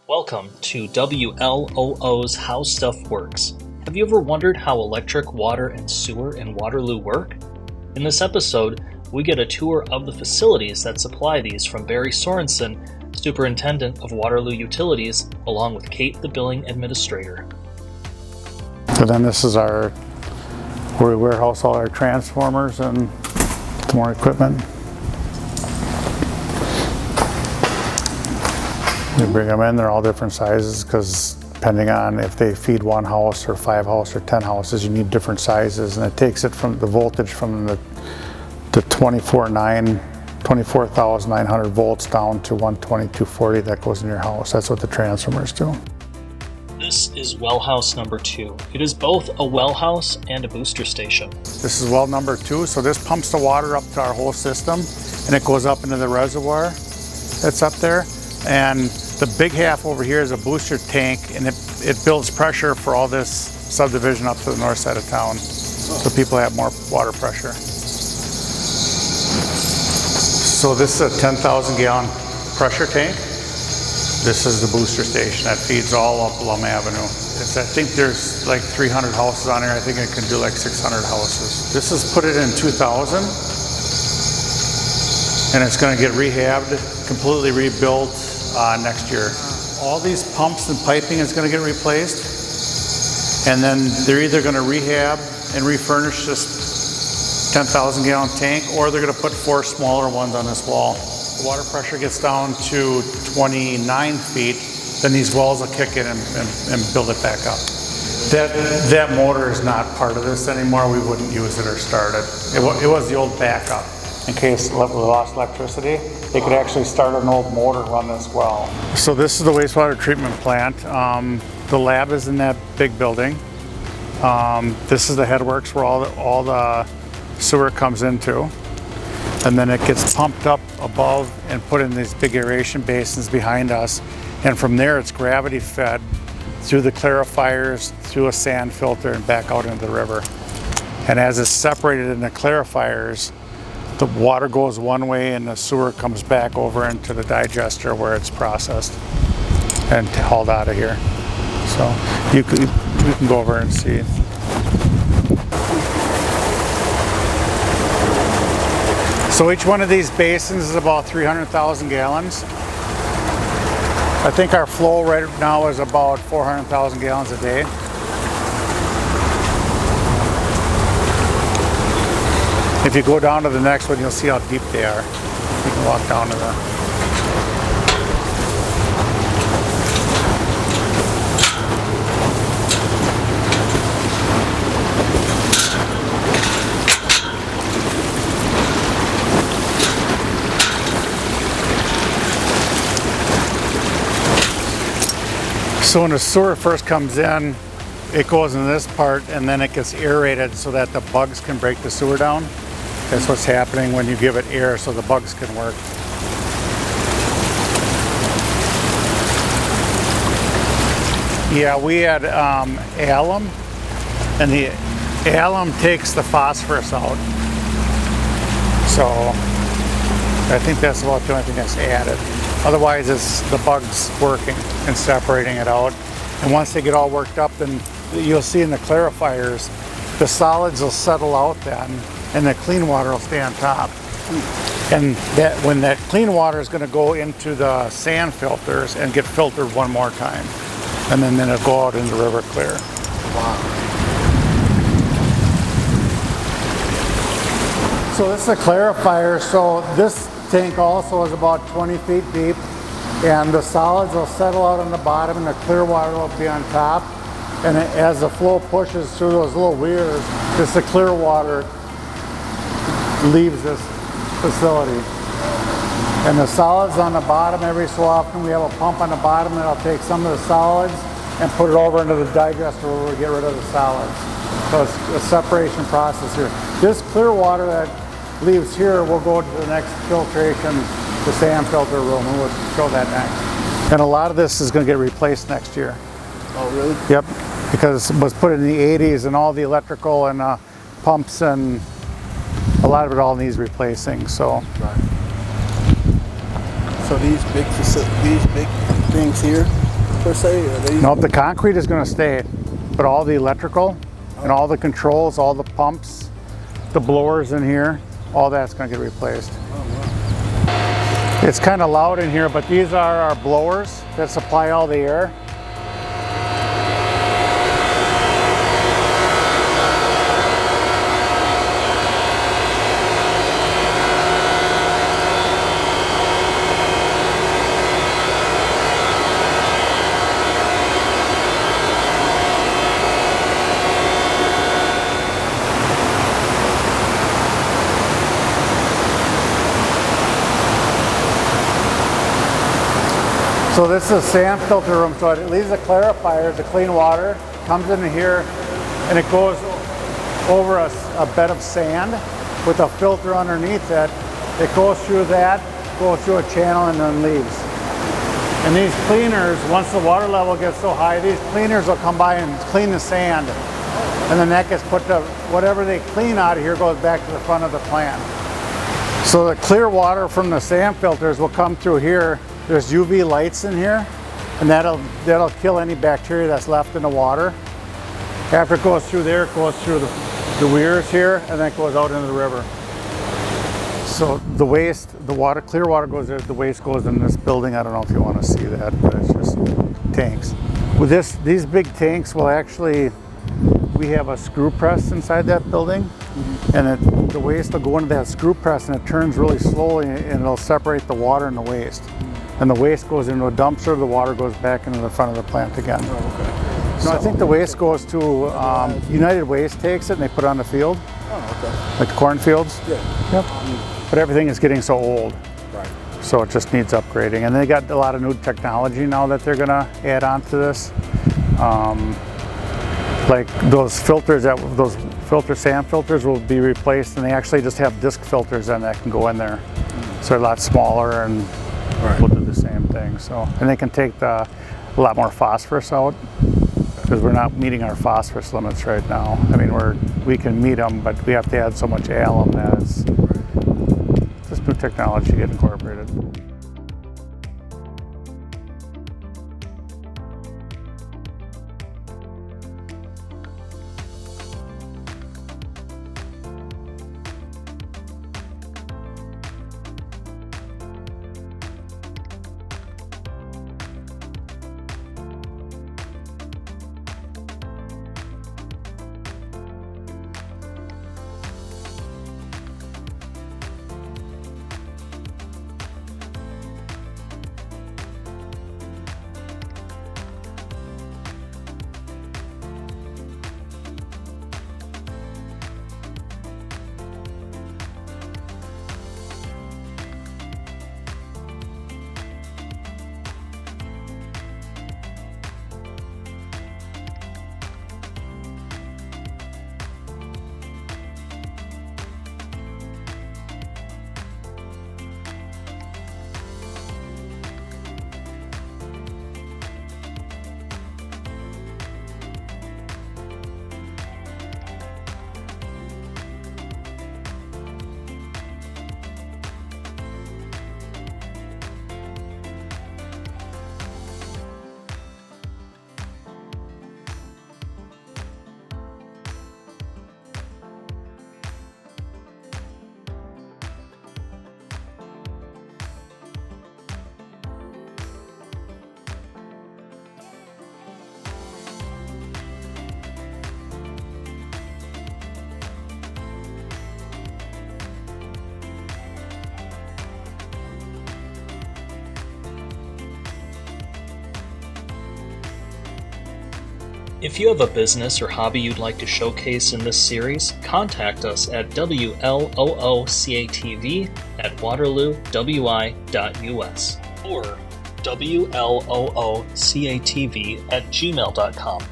Welcome to WLOO's How Stuff Works. Have you ever wondered how electric, water, and sewer in Waterloo work? In this episode, we get a tour of the facilities that supply these from Barry Sorenson, Superintendent of Waterloo Utilities, along with Kate, the Billing Administrator. So then this is where we warehouse all our transformers and more equipment. We bring them in, they're all different sizes because depending on if they feed one house or 5 houses or 10 houses, you need different sizes, and it takes it from the voltage from the 24,900 volts down to 12240 that goes in your house. That's what the transformers do. This is well house number 2. It is both a well house and a booster station. This is well number 2, so this pumps the water up to our whole system and it goes up into the reservoir that's up there. And the big half over here is a booster tank, and it builds pressure for all this subdivision up to the north side of town, so people have more water pressure. So this is a 10,000 gallon pressure tank. This is the booster station that feeds all up Lum Avenue. I think there's like 300 houses on here. I think it can do like 600 houses. This is put it in 2000, and it's going to get rehabbed, completely rebuilt next year. All these pumps and piping is going to get replaced, and then they're either going to rehab and refurnish this 10,000 gallon tank, or they're going to put 4 smaller ones on this wall. The water pressure gets down to 29 feet, then these wells will kick in and build it back up. That motor is not part of this anymore. We wouldn't use it or start it. It was the old backup. In case we lost electricity, they could actually start an old motor and run this well. So this is the wastewater treatment plant. The lab is in that big building. This is the headworks where all the sewer comes into. And then it gets pumped up above and put in these big aeration basins behind us. And from there it's gravity fed through the clarifiers, through a sand filter, and back out into the river. And as it's separated in the clarifiers, the water goes one way and the sewer comes back over into the digester where it's processed and hauled out of here. So you can go over and see. So each one of these basins is about 300,000 gallons. I think our flow right now is about 400,000 gallons a day. If you go down to the next one, you'll see how deep they are. You can walk down to the... So when the sewer first comes in, it goes in this part and then it gets aerated so that the bugs can break the sewer down. That's what's happening when you give it air so the bugs can work. Yeah, we had alum, and the alum takes the phosphorus out. So I think that's about the only thing that's added. Otherwise it's the bugs working and separating it out. And once they get all worked up, then you'll see in the clarifiers, the solids will settle out then, and the clean water will stay on top. And when that clean water is going to go into the sand filters and get filtered one more time. And then it'll go out into the river clear. Wow. So this is a clarifier. So this tank also is about 20 feet deep. And the solids will settle out on the bottom and the clear water will be on top. And as the flow pushes through those little weirs, the clear water leaves this facility. And the solids on the bottom, every so often we have a pump on the bottom that'll take some of the solids and put it over into the digester where we get rid of the solids. So it's a separation process here. This clear water that leaves here will go to the next filtration, the sand filter room, and we'll show that next. And a lot of this is going to get replaced next year. Oh, really? Yep, because it was put in the 80s and all the electrical and pumps and a lot of it all needs replacing. So, right. So these big things here, per se? Nope, the concrete is going to stay, but all the electrical and all the controls, all the pumps, the blowers in here, all that's going to get replaced. It's kind of loud in here, but these are our blowers that supply all the air. So this is a sand filter room, so it leaves the clarifiers, the clean water, comes into here, and it goes over a bed of sand with a filter underneath it. It goes through that, goes through a channel, and then leaves. And these cleaners, once the water level gets so high, these cleaners will come by and clean the sand. And then that gets put to, whatever they clean out of here goes back to the front of the plant. So the clear water from the sand filters will come through here. There's UV lights in here, and that'll kill any bacteria that's left in the water. After it goes through there, it goes through the weirs here, and then it goes out into the river. So the waste, the water, clear water goes there, the waste goes in this building. I don't know if you want to see that, but it's just tanks. With these big tanks will actually, we have a screw press inside that building, and the waste will go into that screw press, and it turns really slowly, and it'll separate the water and the waste. And the waste goes into a dumpster, the water goes back into the front of the plant again. Oh, okay. No, I think the waste goes to, United Waste takes it and they put it on the field. Oh, okay. Like the cornfields. Yeah. Yep. But everything is getting so old. Right. So it just needs upgrading. And they got a lot of new technology now that they're gonna add on to this. Like those filters, those sand filters will be replaced, and they actually just have disc filters then that can go in there. So they're a lot smaller, and we'll do the same thing. So, and they can take a lot more phosphorus out, because we're not meeting our phosphorus limits right now. I mean, we can meet them, but we have to add so much alum that it's just new technology to get incorporated. If you have a business or hobby you'd like to showcase in this series, contact us at WLOOCATV@waterloowi.us or WLOOCATV@gmail.com.